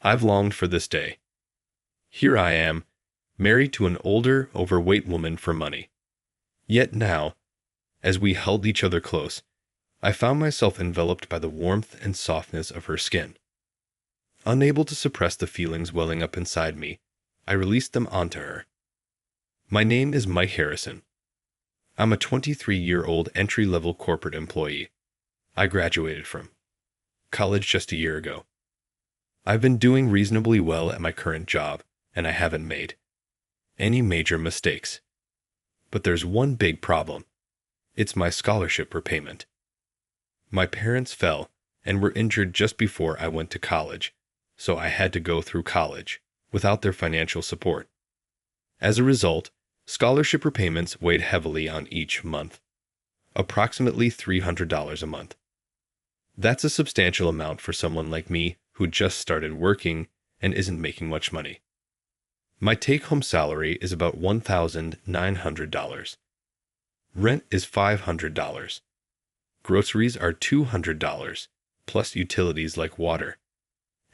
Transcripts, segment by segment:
I've longed for this day. Here I am, married to an older, overweight woman for money. Yet now, as we held each other close, I found myself enveloped by the warmth and softness of her skin. Unable to suppress the feelings welling up inside me, I released them onto her. My name is Mike Harrison. I'm a 23-year-old entry-level corporate employee. I graduated from college just a year ago. I've been doing reasonably well at my current job, and I haven't made any major mistakes. But there's one big problem. It's my scholarship repayment. My parents fell and were injured just before I went to college, so I had to go through college without their financial support. As a result, scholarship repayments weighed heavily on each month, approximately $300 a month. That's a substantial amount for someone like me who just started working and isn't making much money. My take-home salary is about $1,900. Rent is $500. Groceries are $200, plus utilities like water,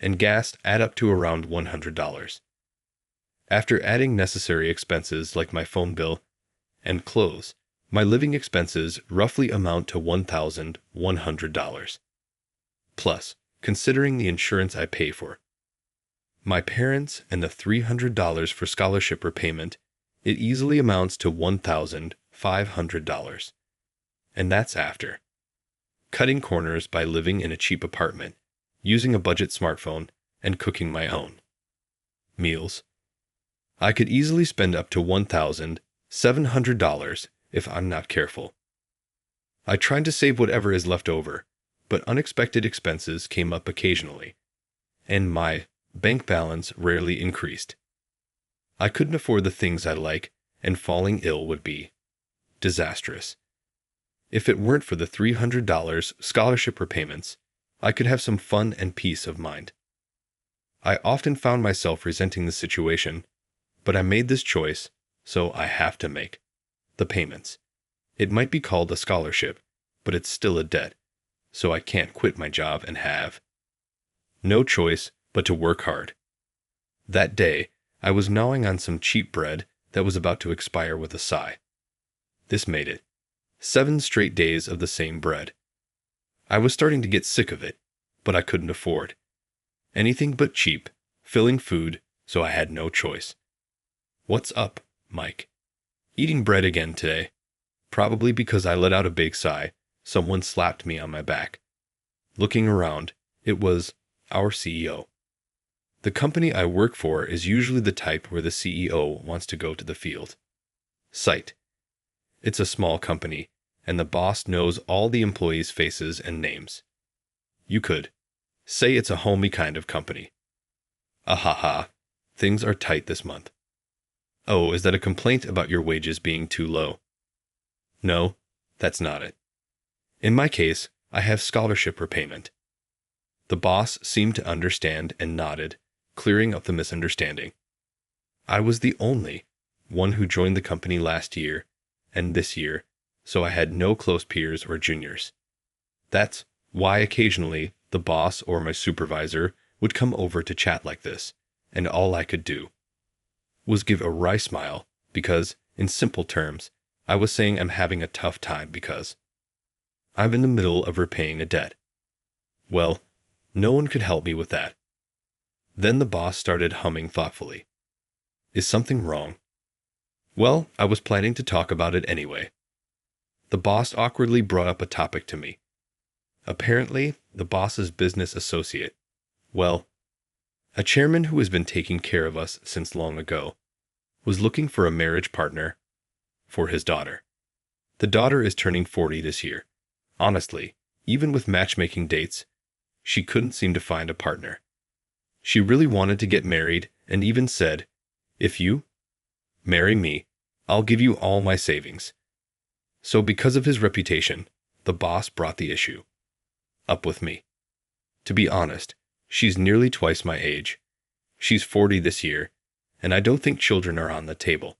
and gas add up to around $100. After adding necessary expenses like my phone bill and clothes, my living expenses roughly amount to $1,100. Plus, considering the insurance I pay for, my parents, and the $300 for scholarship repayment, it easily amounts to $1,500. And that's after cutting corners by living in a cheap apartment, using a budget smartphone, and cooking my own meals. I could easily spend up to $1,700 if I'm not careful. I tried to save whatever is left over, but unexpected expenses came up occasionally, and my bank balance rarely increased. I couldn't afford the things I like, and falling ill would be disastrous. If it weren't for the $300 scholarship repayments, I could have some fun and peace of mind. I often found myself resenting the situation, but I made this choice, so I have to make the payments. It might be called a scholarship, but it's still a debt, so I can't quit my job and have no choice but to work hard. That day, I was gnawing on some cheap bread that was about to expire with a sigh. This made it 7 straight days of the same bread. I was starting to get sick of it, but I couldn't afford anything but cheap, filling food, so I had no choice. What's up, Mike? Eating bread again today. Probably because I let out a big sigh, someone slapped me on my back. Looking around, it was our CEO. The company I work for is usually the type where the CEO wants to go to the field site. It's a small company, and the boss knows all the employees' faces and names. You could say it's a homey kind of company. Ahaha, things are tight this month. Oh, is that a complaint about your wages being too low? No, that's not it. In my case, I have scholarship repayment. The boss seemed to understand and nodded, clearing up the misunderstanding. I was the only one who joined the company last year and this year, so I had no close peers or juniors. That's why occasionally the boss or my supervisor would come over to chat like this, and all I could do was give a wry smile because, in simple terms, I was saying I'm having a tough time because I'm in the middle of repaying a debt. Well, no one could help me with that. Then the boss started humming thoughtfully. Is something wrong? Well, I was planning to talk about it anyway. The boss awkwardly brought up a topic to me. Apparently, the boss's business associate, well, a chairman who has been taking care of us since long ago, was looking for a marriage partner for his daughter. The daughter is turning 40 this year. Honestly, even with matchmaking dates, she couldn't seem to find a partner. She really wanted to get married and even said, "If you marry me, I'll give you all my savings." So because of his reputation, the boss brought the issue up with me. To be honest, she's nearly twice my age. She's 40 this year, and I don't think children are on the table.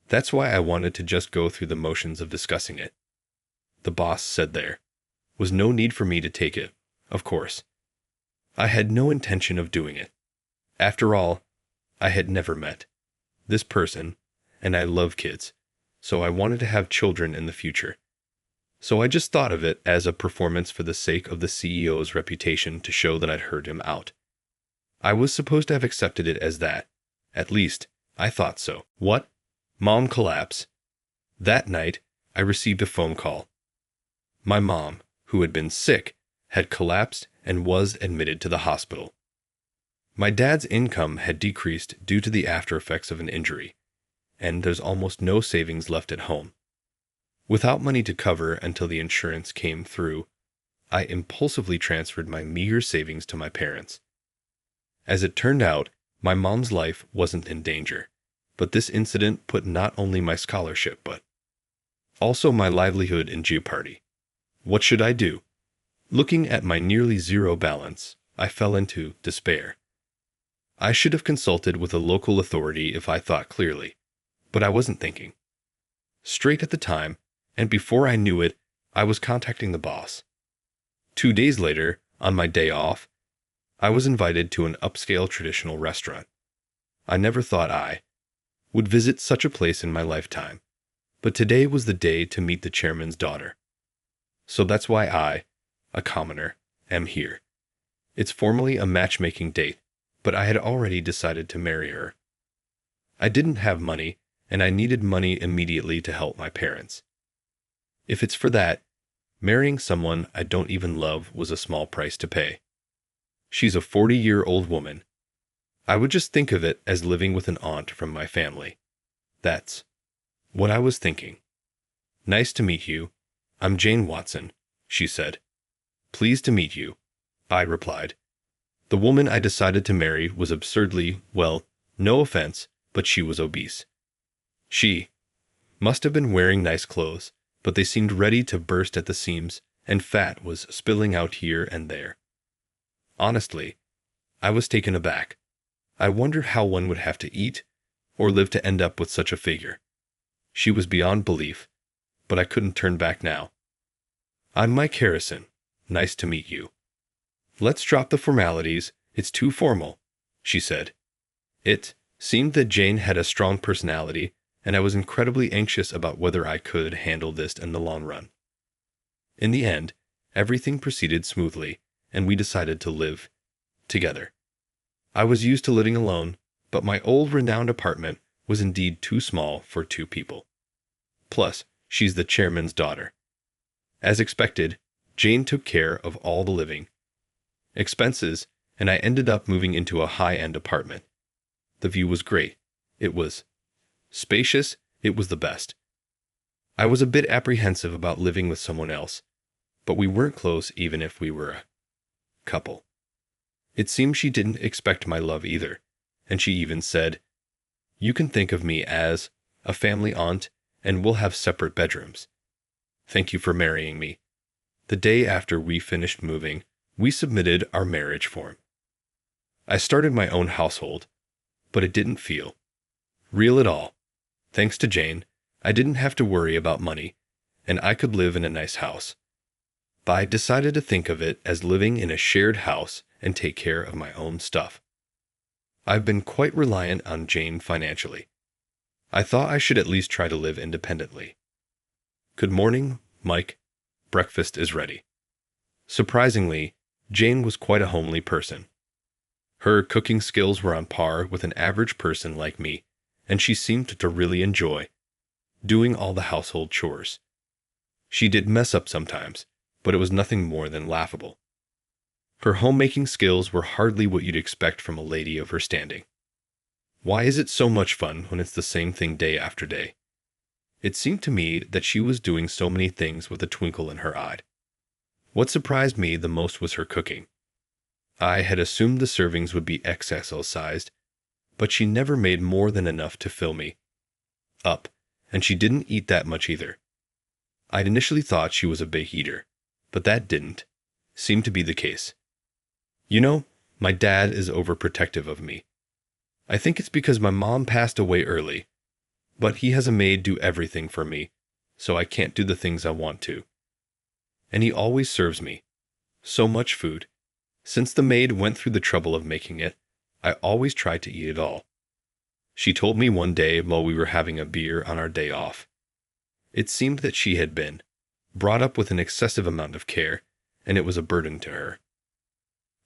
That's why I wanted to just go through the motions of discussing it. The boss said there was no need for me to take it, of course. I had no intention of doing it. After all, I had never met this person, and I love kids, so I wanted to have children in the future. So I just thought of it as a performance for the sake of the CEO's reputation to show that I'd heard him out. I was supposed to have accepted it as that. At least, I thought so. What? Mom collapse. That night, I received a phone call. My mom, who had been sick, had collapsed and was admitted to the hospital. My dad's income had decreased due to the after effects of an injury, and there's almost no savings left at home. Without money to cover until the insurance came through, I impulsively transferred my meager savings to my parents. As it turned out, my mom's life wasn't in danger, but this incident put not only my scholarship but also my livelihood in jeopardy. What should I do? Looking at my nearly zero balance, I fell into despair. I should have consulted with a local authority if I thought clearly, but I wasn't thinking straight at the time, and before I knew it, I was contacting the boss. 2 days later, on my day off, I was invited to an upscale traditional restaurant. I never thought I would visit such a place in my lifetime, but today was the day to meet the chairman's daughter. So that's why I, a commoner, am here. It's formally a matchmaking date, but I had already decided to marry her. I didn't have money, and I needed money immediately to help my parents. If it's for that, marrying someone I don't even love was a small price to pay. She's a 40-year-old woman. I would just think of it as living with an aunt from my family. That's what I was thinking. Nice to meet you. I'm Jane Watson, she said. Pleased to meet you, I replied. The woman I decided to marry was absurdly, well, no offense, but she was obese. She must have been wearing nice clothes, but they seemed ready to burst at the seams, and fat was spilling out here and there. Honestly, I was taken aback. I wondered how one would have to eat or live to end up with such a figure. She was beyond belief, but I couldn't turn back now. I'm Mike Harrison. Nice to meet you. Let's drop the formalities. It's too formal, she said. It seemed that Jane had a strong personality, and I was incredibly anxious about whether I could handle this in the long run. In the end, everything proceeded smoothly, and we decided to live together. I was used to living alone, but my old renowned apartment was indeed too small for 2 people. Plus, she's the chairman's daughter. As expected, Jane took care of all the living expenses, and I ended up moving into a high-end apartment. The view was great. It was spacious. It was the best. I was a bit apprehensive about living with someone else, but we weren't close even if we were a couple. It seemed she didn't expect my love either, and she even said, "You can think of me as a family aunt, and we'll have separate bedrooms. Thank you for marrying me." The day after we finished moving, we submitted our marriage form. I started my own household, but it didn't feel real at all. Thanks to Jane, I didn't have to worry about money, and I could live in a nice house. But I decided to think of it as living in a shared house and take care of my own stuff. I've been quite reliant on Jane financially. I thought I should at least try to live independently. Good morning, Mike. Breakfast is ready. Surprisingly, Jane was quite a homely person. Her cooking skills were on par with an average person like me, and she seemed to really enjoy doing all the household chores. She did mess up sometimes, but it was nothing more than laughable. Her homemaking skills were hardly what you'd expect from a lady of her standing. Why is it so much fun when it's the same thing day after day? It seemed to me that she was doing so many things with a twinkle in her eye. What surprised me the most was her cooking. I had assumed the servings would be XXL sized, but she never made more than enough to fill me up, and she didn't eat that much either. I'd initially thought she was a big eater, but that didn't seem to be the case. You know, my dad is overprotective of me. I think it's because my mom passed away early, but he has a maid do everything for me, so I can't do the things I want to. And he always serves me so much food. Since the maid went through the trouble of making it, I always tried to eat it all. She told me one day while we were having a beer on our day off. It seemed that she had been brought up with an excessive amount of care, and it was a burden to her.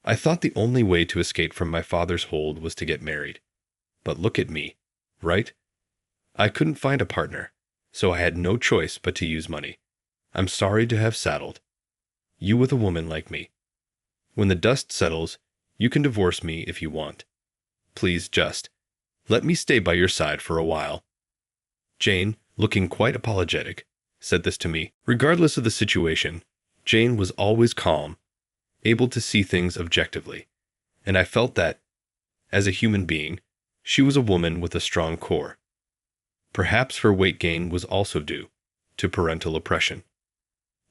I thought the only way to escape from my father's hold was to get married. But look at me, right? I couldn't find a partner, so I had no choice but to use money. I'm sorry to have saddled you with a woman like me. When the dust settles, you can divorce me if you want. Please just let me stay by your side for a while. Jane, looking quite apologetic, said this to me. Regardless of the situation, Jane was always calm, able to see things objectively, and I felt that, as a human being, she was a woman with a strong core. Perhaps her weight gain was also due to parental oppression.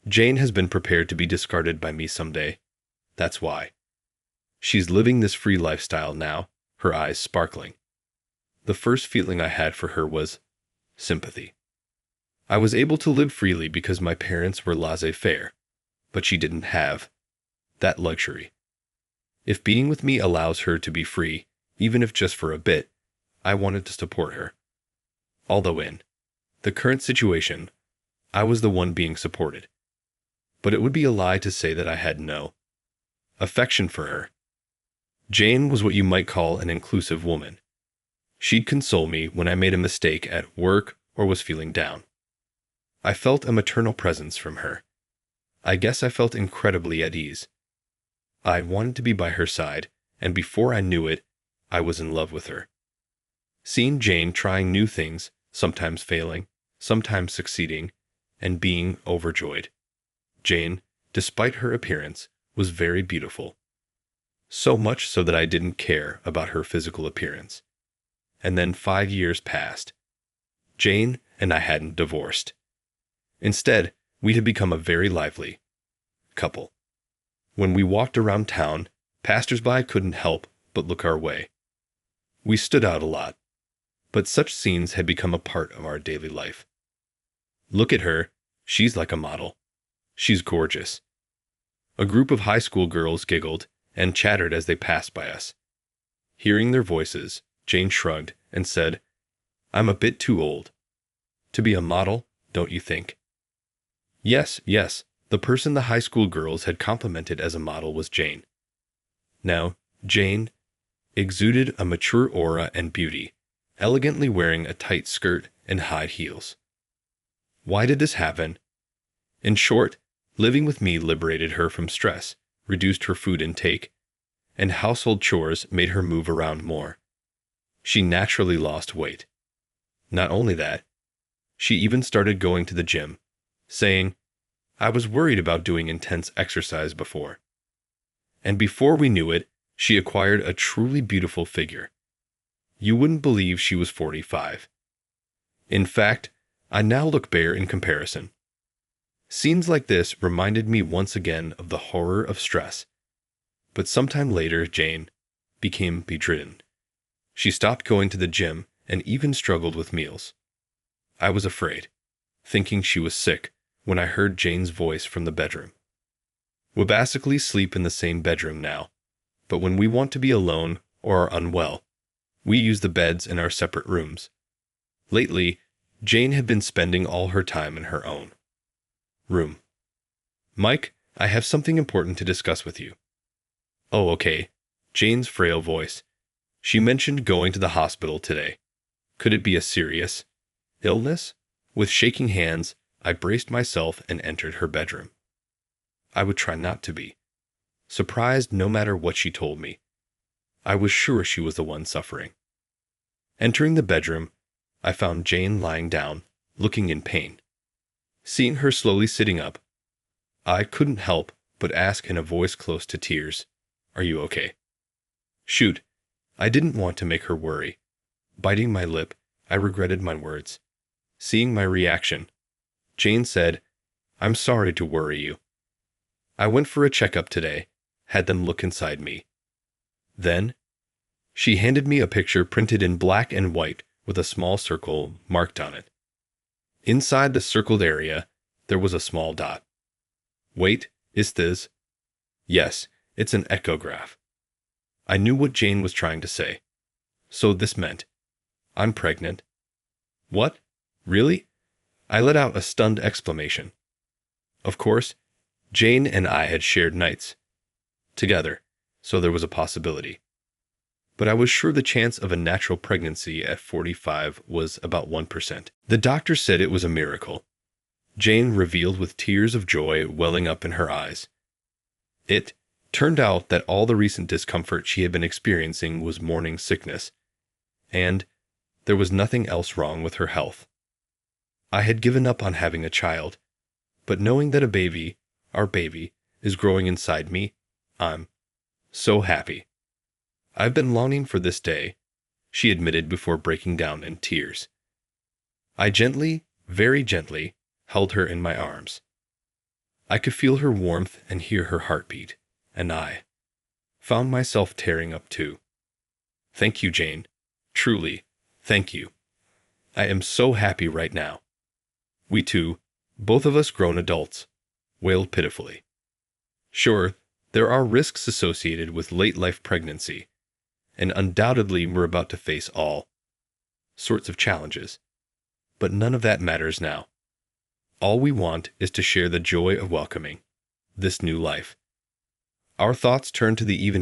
Jane has been prepared to be discarded by me someday. That's why. She's living this free lifestyle now, her eyes sparkling. The first feeling I had for her was sympathy. I was able to live freely because my parents were laissez-faire, but she didn't have that luxury. If being with me allows her to be free, even if just for a bit, I wanted to support her. Although in the current situation, I was the one being supported. But it would be a lie to say that I had no affection for her. Jane was what you might call an inclusive woman. She'd console me when I made a mistake at work or was feeling down. I felt a maternal presence from her. I guess I felt incredibly at ease. I wanted to be by her side, and before I knew it, I was in love with her. Seeing Jane trying new things, sometimes failing, sometimes succeeding, and being overjoyed. Jane, despite her appearance, was very beautiful. So much so that I didn't care about her physical appearance. And then 5 years passed. Jane and I hadn't divorced. Instead, we had become a very lively couple. When we walked around town, passers-by couldn't help but look our way. We stood out a lot, but such scenes had become a part of our daily life. Look at her, she's like a model. She's gorgeous. A group of high school girls giggled and chattered as they passed by us. Hearing their voices, Jane shrugged and said, "I'm a bit too old to be a model, don't you think?" Yes, the person the high school girls had complimented as a model was Jane. Now, Jane exuded a mature aura and beauty, elegantly wearing a tight skirt and high heels. Why did this happen? In short, living with me liberated her from stress, reduced her food intake, and household chores made her move around more. She naturally lost weight. Not only that, she even started going to the gym, saying, "I was worried about doing intense exercise before." And before we knew it, she acquired a truly beautiful figure. You wouldn't believe she was 45. In fact, I now look bare in comparison. Scenes like this reminded me once again of the horror of stress. But sometime later, Jane became bedridden. She stopped going to the gym and even struggled with meals. I was afraid, thinking she was sick, when I heard Jane's voice from the bedroom. We basically sleep in the same bedroom now, but when we want to be alone or are unwell, we use the beds in our separate rooms. Lately, Jane had been spending all her time in her own room. "Mike, I have something important to discuss with you." "Oh, okay." Jane's frail voice. She mentioned going to the hospital today. Could it be a serious illness? With shaking hands, I braced myself and entered her bedroom. I would try not to be surprised no matter what she told me. I was sure she was the one suffering. Entering the bedroom, I found Jane lying down, looking in pain. Seeing her slowly sitting up, I couldn't help but ask in a voice close to tears, "Are you okay?" Shoot, I didn't want to make her worry. Biting my lip, I regretted my words. Seeing my reaction, Jane said, "I'm sorry to worry you. I went for a checkup today, had them look inside me." Then, she handed me a picture printed in black and white with a small circle marked on it. Inside the circled area, there was a small dot. "Wait, is this?" Yes, It's an echograph. I knew what Jane was trying to say. So this meant, I'm pregnant. What? Really? I let out a stunned exclamation. Of course, Jane and I had shared nights together, so there was a possibility. But I was sure the chance of a natural pregnancy at 45 was about 1%. The doctor said it was a miracle. Jane revealed with tears of joy welling up in her eyes. It turned out that all the recent discomfort she had been experiencing was morning sickness, and there was nothing else wrong with her health. I had given up on having a child, but knowing that our baby, is growing inside me, I'm so happy. I've been longing for this day, she admitted before breaking down in tears. I gently, very gently, held her in my arms. I could feel her warmth and hear her heartbeat, and I found myself tearing up too. Thank you, Jane. Truly, thank you. I am so happy right now. We two, both of us grown adults, wailed pitifully. Sure, there are risks associated with late-life pregnancy, and undoubtedly we're about to face all sorts of challenges. But none of that matters now. All we want is to share the joy of welcoming this new life. Our thoughts turn to the even